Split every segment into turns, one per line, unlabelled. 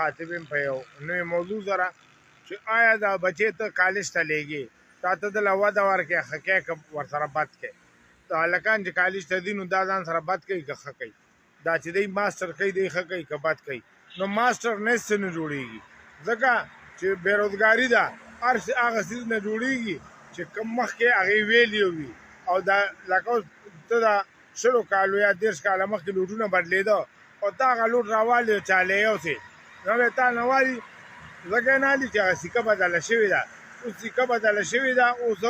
مخاطب یم په یو نوې موضوع سره چې آیا دا بچې ته کالج ته لیږې تا ته دله وده ورکړې ښه کوې که ورسره بد کوې د هلکان چې کالج ته ځي نو دا ځان سره بد کوي که ښه کوي دا چې دی ماسټر کوي دی ښه کوي که بد کوي نو ماسټر نیست څه نه جوړېږي ځکه چې بېروزګاري ده هر هغه څیز نه جوړېږي چې کوم مخکې هغې ویلي وي او دا لکه اوس ته د شلو کالو یا 30 کاله مخکې لوټونه بدلېده او ته هغه لوټ راوالې او چاله یې یوسې نو به تا نه والي ځکه یې نه والي چې هغه سکه بدله شوې ده اوس سکه بدله شوې ده اوس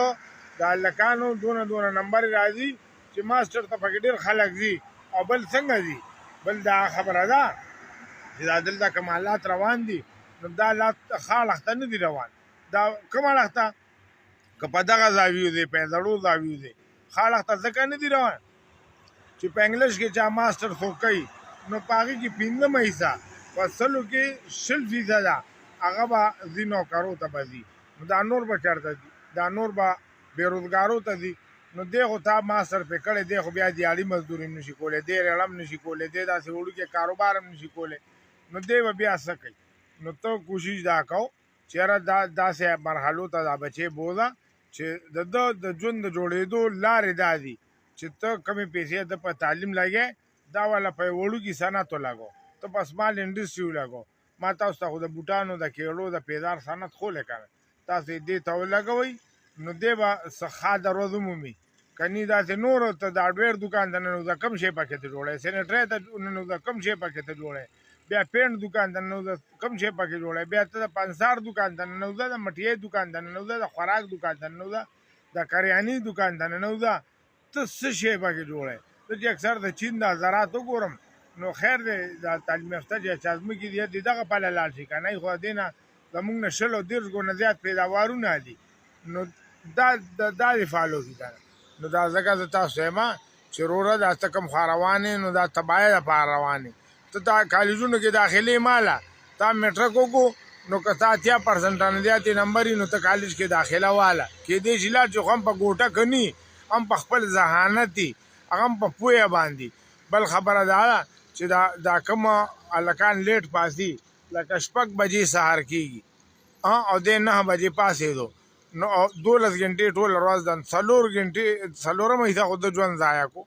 د هلکانو دونه نمبر راځي چې ماسټر ته پکې ډېر خلک ځي او بل څنګه ځي بل دا خبره ده چې دا دلته کوم حالات روان دي نو دا حالات ښه اړخ ته نه دي روان دا کوم اړخ ته که په دغه زاویو دی په زړو زاویو دی ښه اړخ ته ځکه نه دي روان چې په انګلیش کې چا ماسټر څوک کوي نو په هغې کې 5 حصه په 100 کې 20% ده هغه به ځي نوکرو ته به ځي نو دا نور به چېرته ځي دا نور به بېروزګارو ته ځي نو دی خو تا ماسټر پرې کړی دی خو بیا دیاړي مزدوري هم نشي کولی دی ریړه هم نشي کولی دی داسې وړوکی کاروبار هم نشي کولی نو دی به بیا څه کوي نو ته کوشش دا کو چې یاره داسې مرحلو ته دا بچې بوځه چې د ده د ژوند د جوړېدو لارې دا دي چې ته کمې پیسې ته په تعلیم لګې دا والا په وړوکي صنعت ولګو ته په سمال انډسټري ولګو ما تاسو ته خو د بوټانو د کیړو د پیدار صنعت خولی که نه تاسو یې دې ته ولګوئ نو دی به څه ښه دروازه ومومي کني داسې نورو ته د هارډویر دوکان ته ننوځه کم شی پکې ته جوړی سینټرۍ ته ننوځه کم شی پکې ته جوړی بیا پینټ دوکان ته ننوځه کم شی پکې جوړی بیا ته د پنسار دوکان ته ننوځه د مټیې دوکان ته ننوځه د خوراک دوکان ته ننوځه د کریاني دوکان ته ننوځه ته څه شی پکې جوړی زه چې اکثر د چین د زراعت وګورم نو خیر دی د تعلیم یافته چې ځمکې دي دغه پله لاړ شي که نه خو دې نه زموږ نه 20 او 30 ګونه زیات پیداوارونه دي نو دا دې فالو کړي که نه نو دا ځکه زه تاسو یم چې وروره دا ته کوم خوا روان یې نو دا تباهۍ دپاره روان یې ته دا کالجونو کې داخلې ماله تا میټرک وکړو نو که تا 80% نه زیاتې نمبر وي نو ته کالج کې داخله واله کېدای شي لاړ چې خو هم په ګوټه که ني هم په خپل ذهانت دي هغه هم په پوهه باندې بل خبره دا ده چې دا کومه هلکان لیټ پاسي لکه 6 بجې سهار کېږي او دی 9 بجې پاسېدو نو 12 غنټې ټوله ورځ ده 4 غنټې 4مه حصه خو د ژوند ضایع کو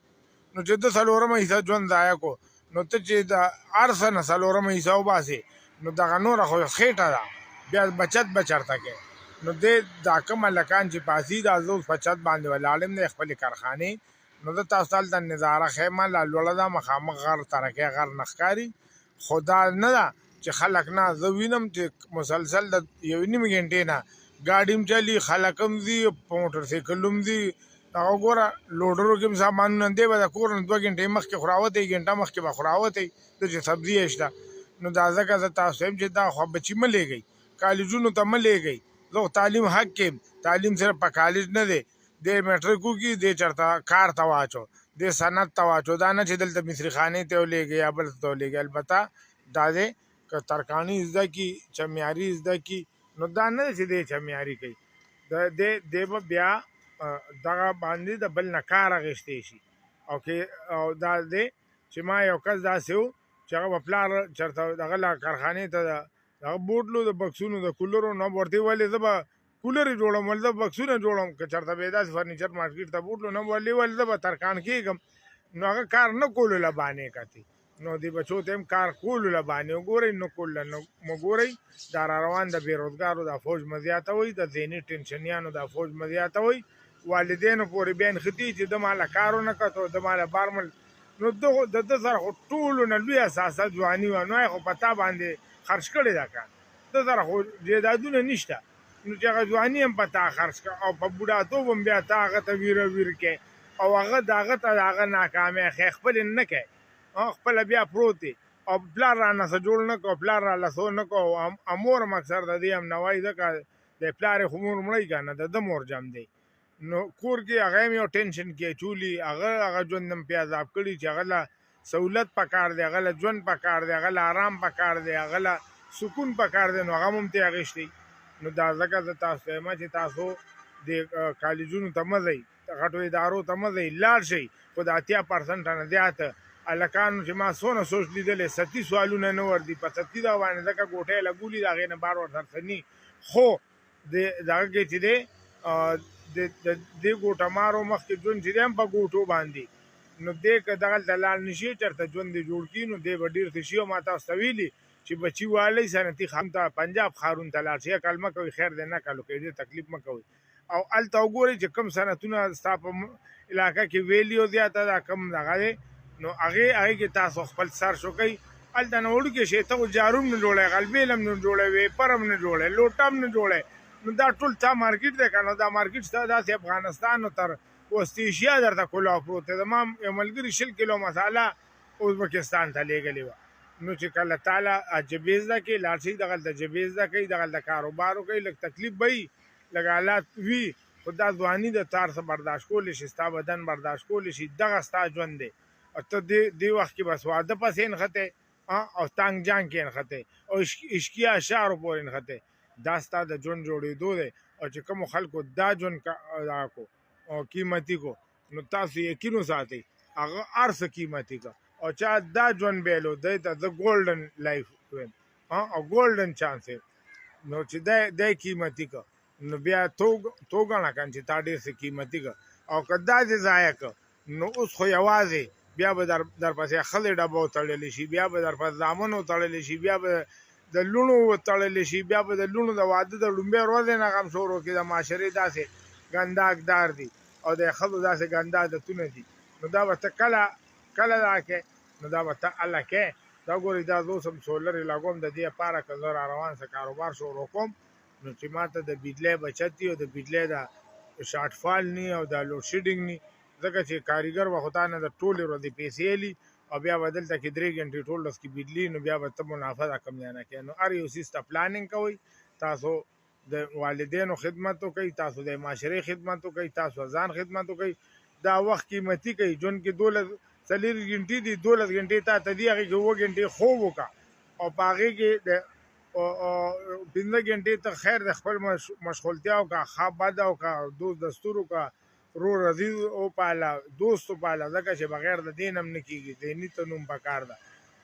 نو چې د 4مه حصه ژوند ضایع کو نو ته چې د هر څه نه 4مه حصه وباسې نو دغه نوره خو خېټه ده بیا بچت به چېرته کوې نو دی دا کوم هلکان چې پاسي دا زه اوس په چت باندې ولاړ یم د خپلې کارخانې نو زه تاسو ته هلته نظاره ښیم لا لوړه ده مخامخ غر ترکۍ غر نه ښکاري خو دا نه ده چې خلک نه زه وینم چې مسلسل د 1.5 غنټې نه ګاډي هم چلي خلک هم ځي په موټر سایکل هم ځي هغه ګوره لوډرو کې هم سامانونه دی به د کور نه 2 غنټې مخکې خو راوتی غنټه مخکې به خو راوتی ته چې سبزي یې شته نو دا ځکه زه تاسو یم چې دا خو بچي مه لیږئ کالجونو ته مه لیږئ زه خو تعلیم حق کیم تعلیم صرف په کالج نه دی دی میټرک وکړي دی چېرته کار ته واچو دی صنعت ته واچو دا نه چې دلته مصري خانې ته ولیږئ یا بل ته ولیږئ البته دا دی که ترکاڼي زده کړي چمیاري زده کړي نو دا نه دی چې دی چمیاري کوي دی به بیا دغه باندې د بل نه کار اخیستی شي او دا دی چې ما یو کس داسې و چې هغه به پلار چېرته دغه لا کارخانې ته دغه بوټلو د بکسونو د کولرو نه ورته ولې زه به کولر یې جوړوم ولې زه بکسونه جوړوم که چېرته به یې داسې فرنیچر مارکېټ ته بوټلو نه ولې زه به ترکاڼ کېږم نو هغه کار نه کولو له بانې کتې نو دې بچو ته هم کار کولو له بانې وګورئ نه کولو نو وګورئ دا را روان د بېروزګارو دا فوج مه زیاتوئ د ذهني ټینشنیانو دا فوج مه زیاتوئ والدینو پورې بیا نښتي چې د ماله کار ونه کتو د ماله بارمل نو د ده سره خو ټولو نه لوی اساسه ځواني وه نو یې خو په تا باندې خرڅ کړې ده که ده سره خو جایدادونه نشته نو چې هغه ځواني هم په تا خرڅ کړه او په بوډاتوب هم بیا تا هغه ته ویره ویر کې او هغه د هغه ته د هغه ناکامۍ ښې خپلې نه کوي خپله بیا پروت دی او پلار رانه څه جوړ نه کړو پلار را لسو نه کړو امور هم اکثر د دې هم نوایي ځکه د پلار یې خو مور مړی که نه د ده مور جم دی نو کور کې هغه هم یو ټینشن کې اچولي هغه ژوند هم پې عذاب کړي چې هغه له سهولت پکار دی هغه له ژوند پکار دی هغه له آرام پکار دی هغه له سکون پکار دی نو هغه هم ترې اخیستی نو دا ځکه زه تاسو ته یم چې تاسو د کالجونو ته مه ځئ غټو ادارو ته مه ځئ لاړ شئ خو د 80% نه زیات هلکانو چې ما څونه سوچ لیدلی 30 سوالونه نه ورځي په 30 دا باندې ځکه ګوټۍ لګولي د هغې نه بار ورسره څه ني خو د دغه کې چې دی د دې ګوټهمارو مخکې ژوند چې دی هم په ګوټو باندې نو دی که دغلته لاړ نه شي چېرته ژوند دې جوړ کړي نو دی به ډېر ښه شي او ما تاسو ته ویلي چې بچي والئ صنعتي ښارون ته پنجاب ښارون ته لاړ شي عقل مه کوئ خیر دی نه کلو کوي ډېر تکلیف مه کوئ او هلته وګورئ چې کوم صنعتونه ستا په علاقه کې ویلیو زیاته ده کم دغه دی نو هغې کې تاسو خپل سر شو کوئ هلته نه وړوکې شی ته خو جارو هم نه جوړی غلبیل هم نه جوړی ویپر هم نه جوړی لوټه هم نه جوړی نو دا ټول تا مارکیټ دی که نه دا مارکیټ ستا داسې افغانستان تر وسط ایشیا درته کلاو پروت دی زما یو ملګري 20 کیلو مساله ازبکستان ته لیږلې وه نو چې کله تعالی جبې زده کړې لاړ شئ دغلته جبې زده کوئ دغلته کاروبار وکړئ لږ تکلیف به وي لږ حالات وي خو دا ځواني د تار څه برداشت کولی شي ستا بدن برداشت کولی شي دغه ستا ژوند دی او ته دې وخت کې بس واده پسې نښتی او تانګ جان کې نښتی او عشقي اشعارو پورې نښتی دا ستا د ژوند جوړېدو دی او چې کومو خلکو دا ژوند کو او قیمتي کو نو تاسو یقین وساتئ هغه هر څه قیمتي که او چا دا ژوند بیلو دی ته د ګولډن لایف ویم او ګولډن چانس نو چې دی قیمتي که نو بیا تو ګڼه که چې تا ډېر څه قیمتي که او که دا دې ضایع که نو اوس خو یوازې بیا به درپسې ښځې ډبه وتړلی شي بیا به درپسې زامن وتړلی شي بیا به د لوڼو وتړلی شي بیا به د لوڼو د واده د لومبۍ ورځې نه غم شروع کړي د معاشرې داسې ګنده اقدار دي او د ښځو داسې ګنده عادتونه دي نو دا به ته کله دا کې نو دا به ته هله کې دا ګورئ دا زه اوس هم سولر لګوم د دې لپاره که زه را روان څه کاروبار شروع کوم نو چې ما ته د بجلی بچت وي او د بجلی د شارټ فال ني او د لوډ شیډینګ ني ځکه چې کاریګر به خو تا نه د ټولې ورځې پیسې اخلي او بیا به دلته کې 3 غنټې ټول ورځ کې بجلي نو بیا به ته منافع دا کم ځای نه کوې نو هر یو څیز ته پلانینګ کوئ تاسو د والدینو خدمت وکئ تاسو د معاشرې خدمت وکئ تاسو ځان خدمت وکئ دا وخت قیمتي کوئ ژوند کې 4 غنټې دي 12 غنټې تا ته دي هغې کې 7 غنټې خوب وکړه او په هغې کې د 15 غنټې ته خیر د خپل مشغولتیا وکړه ښه بده وکړه دوست دستور وکړه رور عزیز وپاله دوست وپاله ځکه چې بغیر د دین هم نه کېږي ذهني تنوم پکار ده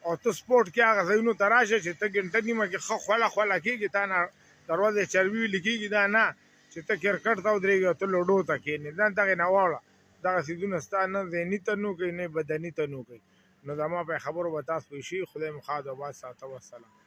او ته سپورټ کې هغه ځایونو ته راشه چې ته ګنټه نیمه کې ښه خوله کېږي تا نه دروازې چربي ویلې کېږي دا نه چې ته کرکټ ته ودرېږې او ته لوډو ته کښېنې دا دغې نه واوړه دغه څیزونه ستا نه ذهني تنوع کوي نه بدني تنوع کوي نو زما په خبرو به تاسو پوه شئ خدای مو ښاد او باد ساته والسلام